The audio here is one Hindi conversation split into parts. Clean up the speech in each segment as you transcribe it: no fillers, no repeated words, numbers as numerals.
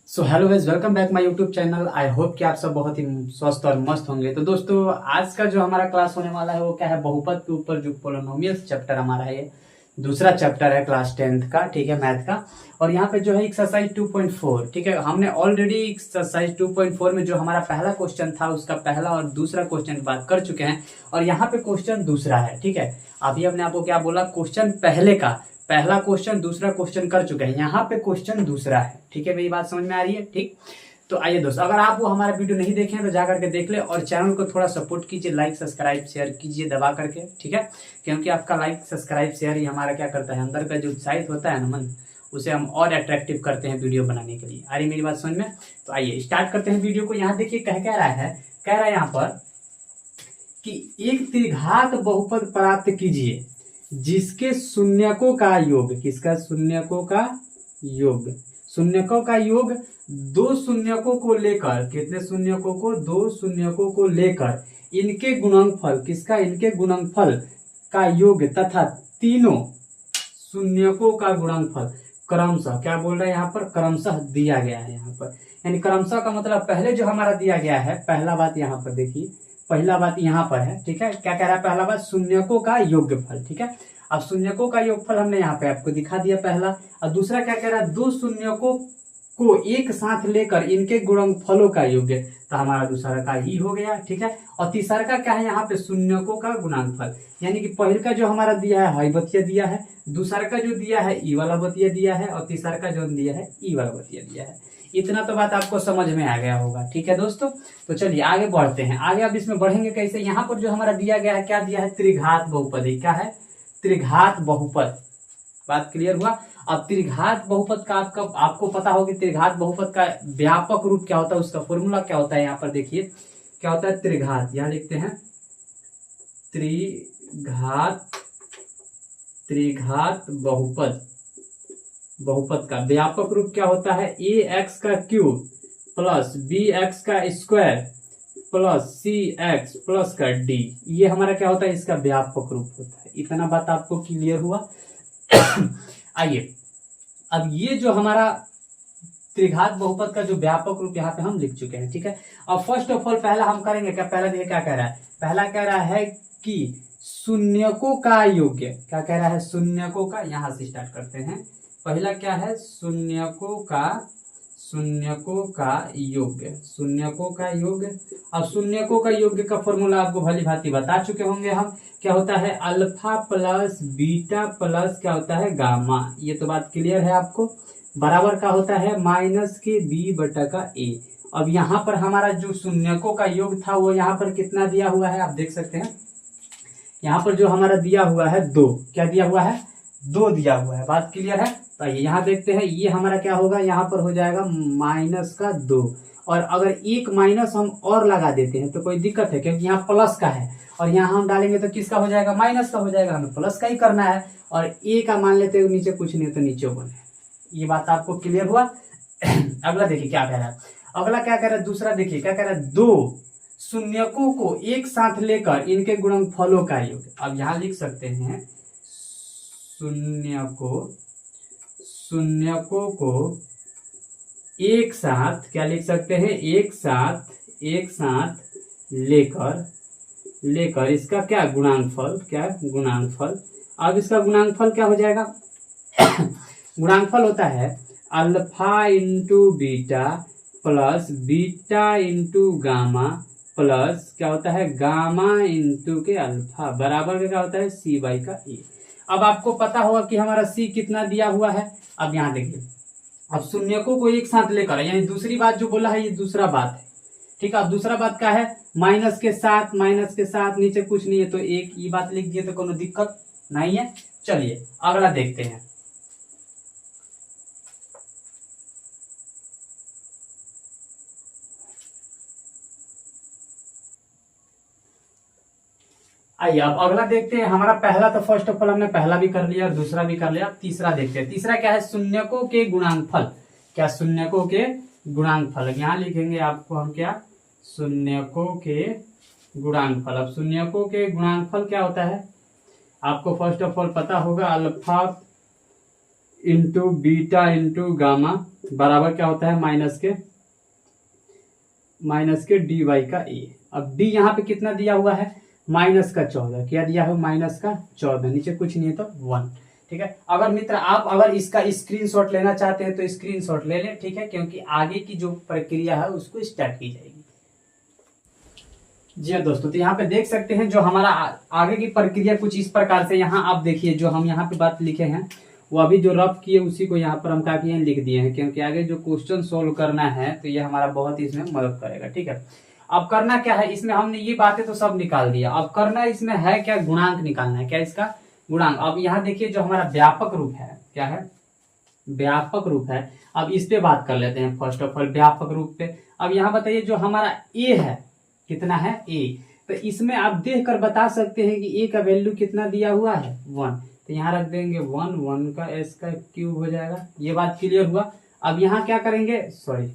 So hello guys, welcome back my YouTube channel. I hope कि आप सब बहुत ही स्वस्थ और मस्त होंगे। तो दोस्तों, आज का जो हमारा क्लास होने वाला है वो क्या है, बहुपद के ऊपर जो पोलिनोमियल्स चैप्टर हमारा है, ये दूसरा चैप्टर है क्लास 10th का, ठीक है, मैथ का। और यहाँ पे जो है एक्सरसाइज 2.4, ठीक है, हमने ऑलरेडी एक्सरसाइज 2.4 में जो हमारा पहला क्वेश्चन था उसका पहला और दूसरा क्वेश्चन की बात कर चुके हैं। और यहाँ पे क्वेश्चन दूसरा है, ठीक है। अभी हमने आपको क्या बोला, क्वेश्चन पहले का पहला क्वेश्चन दूसरा क्वेश्चन कर चुके हैं, यहाँ पे क्वेश्चन दूसरा है, ठीक है। मेरी बात समझ में आ रही है? ठीक। तो आइए दोस्तों, अगर आप वो हमारा वीडियो नहीं देखें तो जाकर के देख ले और चैनल को थोड़ा सपोर्ट कीजिए, लाइक सब्सक्राइब शेयर कीजिए दबा करके, ठीक है। क्योंकि आपका लाइक सब्सक्राइब शेयर ही हमारा क्या करता है, अंदर का जो उत्साहित होता है ना मन, उसे हम और अट्रैक्टिव करते हैं वीडियो बनाने के लिए। आ रही मेरी बात समझ में? तो आइए स्टार्ट करते हैं वीडियो को। यहाँ देखिए कह रहा है यहाँ पर कि एक त्रिघात बहुपद प्राप्त कीजिए जिसके शून्यकों का योग, किसका शून्यकों का योग, शून्यकों का योग दो शून्यकों को लेकर, कितने शून्यकों को, दो शून्यकों को लेकर इनके गुणनफल, किसका, इनके गुणनफल का योग तथा तीनों शून्यकों का गुणनफल क्रमशः, क्या बोल रहे हैं यहाँ पर, क्रमशः दिया गया है। यहाँ पर यानी क्रमशः का मतलब पहले जो हमारा दिया गया है, पहला बात यहाँ पर देखिए, पहला बात यहाँ पर है, ठीक है। क्या कह रहा है पहला बात, शून्यकों का योगफल, ठीक है। अब शून्यकों का योगफल हमने यहाँ पे आपको दिखा दिया पहला। और दूसरा क्या कह रहा है, दो शून्यकों को एक साथ लेकर इनके गुणनफलों का योग, तो हमारा दूसरा का ही हो गया, ठीक है। और तीसरा का क्या है यहाँ पे, शून्यकों का गुणनफल, यानी कि पहले का जो हमारा दिया है हाई बतिया दिया है, दूसरा का जो दिया है ई वाला बतिया दिया है, और तीसरा का जो दिया है ई वाला बतिया दिया है। इतना तो बात आपको समझ में आ गया होगा, ठीक है दोस्तों। तो चलिए आगे बढ़ते हैं। आगे अब इसमें बढ़ेंगे कैसे, यहाँ पर जो हमारा दिया गया है, क्या दिया है, त्रिघात बहुपद, क्या है, त्रिघात बहुपद। बात क्लियर हुआ? अब त्रिघात बहुपद का आपको पता होगा त्रिघात बहुपद का व्यापक रूप क्या होता है, उसका फॉर्मूला क्या होता है। यहाँ पर देखिए क्या होता है, त्रिघात, यहाँ लिखते हैं त्रिघात बहुपद का व्यापक रूप क्या होता है, ए एक्स का क्यूब प्लस बी एक्स का स्क्वायर प्लस सी एक्स प्लस का डी, ये हमारा क्या होता है, इसका व्यापक रूप होता है। इतना बात आपको क्लियर हुआ? आइए अब ये जो हमारा त्रिघात बहुपद का जो व्यापक रूप यहाँ पे हम लिख चुके हैं, ठीक है। अब फर्स्ट ऑफ ऑल पहला हम करेंगे क्या, पहला देखिए क्या कह रहा है, पहला कह रहा है कि शून्यकों का योग, क्या कह रहा है, शून्यकों का, यहां से स्टार्ट करते हैं। पहला क्या है, शून्यकों का योग, शून्यकों का योग। अब शून्यकों का योग का फॉर्मूला आपको भली भांति बता चुके होंगे हम, क्या होता है, अल्फा प्लस बीटा प्लस क्या होता है, गामा। ये तो बात क्लियर है आपको। बराबर का होता है माइनस के बी बटा का ए। अब यहाँ पर हमारा जो शून्यकों का योग था वो यहाँ पर कितना दिया हुआ है, आप देख सकते हैं। यहाँ पर जो हमारा दिया हुआ है दो, क्या दिया हुआ है, दो दिया हुआ है। बात क्लियर है? तो यहाँ देखते हैं, ये हमारा क्या होगा, यहाँ पर हो जाएगा माइनस का दो। और अगर एक माइनस हम और लगा देते हैं तो कोई दिक्कत है, क्योंकि यहाँ प्लस का है और यहाँ हम डालेंगे तो किसका हो जाएगा, माइनस का हो जाएगा। हमें प्लस का ही करना है और ए का मान लेते हैं नीचे, कुछ नहीं तो नीचे वन है। ये बात आपको क्लियर हुआ? अगला देखिए क्या कह रहा है, अगला क्या कह रहा है, दूसरा देखिए क्या कह रहा है, दो शून्यकों को एक साथ लेकर इनके गुणनफलों का योग। अब यहाँ लिख सकते हैं शून्यकों को एक साथ, क्या लिख सकते हैं, एक साथ लेकर इसका क्या गुणांकफल। अब इसका गुणांकफल क्या हो जाएगा, गुणांकफल होता है alpha into beta plus beta into gamma plus क्या होता है, गामा इंटू के अल्फा बराबर का क्या होता है, सी बाई का ए। अब आपको पता होगा कि हमारा सी कितना दिया हुआ है। अब यहाँ देखिए, अब शून्यकों को एक साथ लेकर, यानी दूसरी बात जो बोला है ये दूसरा बात है, ठीक है। अब दूसरा बात क्या है, माइनस के साथ नीचे कुछ नहीं है तो एक, ये बात लिख दिए तो कोनो दिक्कत नहीं है। चलिए अगला देखते हैं। आइए अब अगला देखते हैं। हमारा पहला तो फर्स्ट ऑफ ऑल हमने पहला भी कर लिया और दूसरा भी कर लिया। तीसरा देखते हैं। तीसरा क्या है, शून्यकों के गुणांकफल। क्या, शून्यकों के गुणांकफल, यहाँ लिखेंगे आपको हम क्या, शून्यकों के गुणांकफल। अब शून्यकों के गुणांकफल क्या होता है, आपको फर्स्ट ऑफ ऑल पता होगा, alpha into beta into gamma बराबर क्या होता है माइनस के डी वाई का ए। अब डी यहाँ पे कितना दिया हुआ है माइनस का 14, क्या दिया है माइनस का 14, नीचे कुछ नहीं है तो 1। ठीक है, अगर मित्र आप अगर इसका स्क्रीनशॉट लेना चाहते हैं तो स्क्रीनशॉट ले लें, ठीक है, क्योंकि आगे की जो प्रक्रिया है उसको स्टार्ट की जाएगी। जी हाँ दोस्तों, तो यहाँ पे देख सकते हैं जो हमारा आगे की प्रक्रिया कुछ इस प्रकार से, यहाँ आप देखिए जो हम यहाँ पे बात लिखे हैं वो अभी जो रफ किए उसी को यहाँ पर हम क्या किए हैं लिख दिए हैं, क्योंकि आगे जो क्वेश्चन सोल्व करना है तो ये हमारा बहुत ही इसमें मदद करेगा। ठीक है, अब करना क्या है इसमें, हमने ये बातें तो सब निकाल दिया, अब करना इसमें है क्या गुणांक निकालना है, क्या इसका गुणांक। अब यहाँ देखिए जो हमारा व्यापक रूप है, क्या है व्यापक रूप है, अब इस पे बात कर लेते हैं फर्स्ट ऑफ ऑल व्यापक रूप पे। अब यहाँ बताइए जो हमारा ए है कितना है ए, तो इसमें आप देख कर बता सकते हैं कि ए का वैल्यू कितना दिया हुआ है 1, तो यहाँ रख देंगे 1, 1 का एस का क्यूब हो जाएगा। ये बात क्लियर हुआ। अब यहाँ क्या करेंगे, सॉरी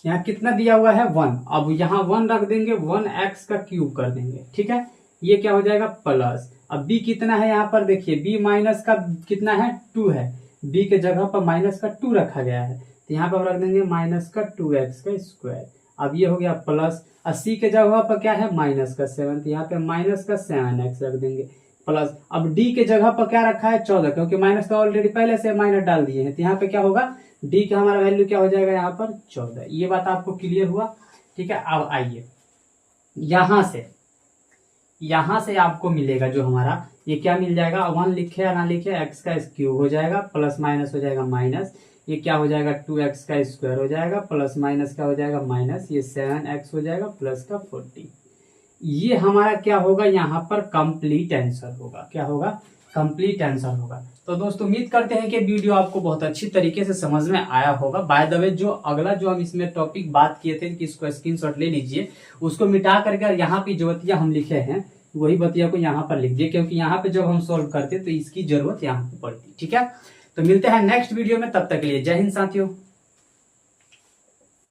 यहाँ कितना दिया हुआ है 1, अब यहाँ 1 रख देंगे, 1x का क्यूब कर देंगे। ठीक है, ये क्या हो जाएगा प्लस, अब b कितना है यहाँ पर देखिए b माइनस का कितना है 2 है, b के जगह पर माइनस का 2 रखा गया है, तो यहाँ पर रख देंगे माइनस का 2x का स्क्वायर। अब ये हो गया प्लस, और c के जगह पर क्या है माइनस का 7, तो यहाँ पे माइनस का 7x रख देंगे प्लस। अब d के जगह पर क्या रखा है 14, क्योंकि माइनस तो ऑलरेडी पहले से माइनस डाल दिए हैं, तो यहाँ पे क्या होगा d का हमारा वैल्यू क्या हो जाएगा यहाँ पर 14। ये बात आपको क्लियर हुआ। ठीक है, अब आइए यहाँ से आपको मिलेगा जो हमारा ये क्या मिल जाएगा, 1 लिखे या ना लिखे x का क्यूब हो जाएगा, प्लस माइनस हो जाएगा माइनस, ये क्या हो जाएगा 2x का स्क्वायर हो जाएगा, प्लस माइनस क्या हो जाएगा माइनस, ये 7x हो जाएगा प्लस का 40। ये हमारा क्या होगा यहाँ पर कंप्लीट आंसर होगा, क्या होगा कंप्लीट आंसर होगा। तो दोस्तों उम्मीद करते हैं कि वीडियो आपको बहुत अच्छी तरीके से समझ में आया होगा। बाय द वे जो अगला जो हम इसमें टॉपिक बात किए थे कि इसको स्क्रीनशॉट ले लीजिए, उसको मिटा करके यहाँ पे जो बतिया हम लिखे हैं वही बतिया को यहाँ पर लिख दिए, क्योंकि यहाँ पे जब हम सॉल्व करते तो इसकी जरूरत यहाँ पे पड़ती। ठीक है, तो मिलते हैं नेक्स्ट वीडियो में, तब तक के लिए जय हिंद साथियों।